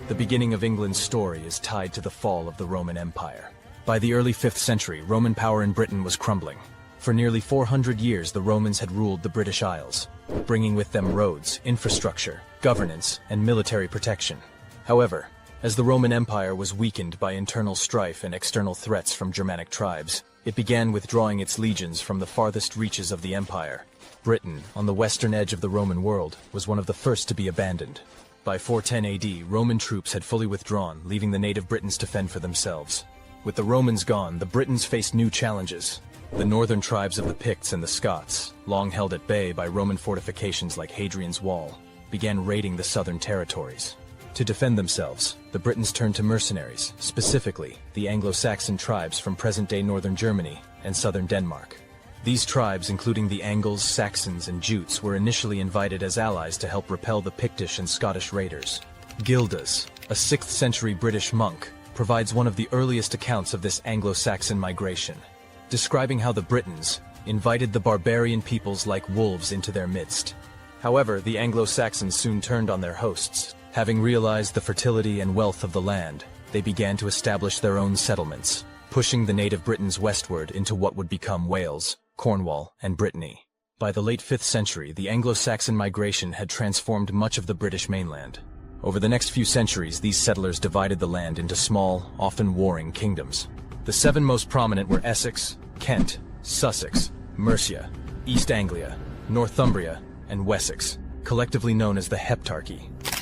The beginning of England's story is tied to the fall of the Roman Empire. By the early 5th century, Roman power in Britain was crumbling. For nearly 400 years, the Romans had ruled the British Isles, bringing with them roads, infrastructure, governance, and military protection. However, as the Roman Empire was weakened by internal strife and external threats from Germanic tribes, it began withdrawing its legions from the farthest reaches of the empire. Britain, on the western edge of the Roman world, was one of the first to be abandoned. By 410 AD, Roman troops had fully withdrawn, leaving the native Britons to fend for themselves. With the Romans gone, the Britons faced new challenges. The northern tribes of the Picts and the Scots, long held at bay by Roman fortifications like Hadrian's Wall, began raiding the southern territories. To defend themselves, the Britons turned to mercenaries, specifically the Anglo-Saxon tribes from present-day northern Germany and southern Denmark. These tribes, including the Angles, Saxons, and Jutes, were initially invited as allies to help repel the Pictish and Scottish raiders. Gildas, a 6th century British monk, provides one of the earliest accounts of this Anglo-Saxon migration, describing how the Britons invited the barbarian peoples like wolves into their midst. However, the Anglo-Saxons soon turned on their hosts. Having realized the fertility and wealth of the land, they began to establish their own settlements, pushing the native Britons westward into what would become Wales, Cornwall, and Brittany. By the late 5th century, the Anglo-Saxon migration had transformed much of the British mainland. Over the next few centuries, these settlers divided the land into small, often warring kingdoms. The 7 most prominent were Essex, Kent, Sussex, Mercia, East Anglia, Northumbria, and Wessex, collectively known as the Heptarchy.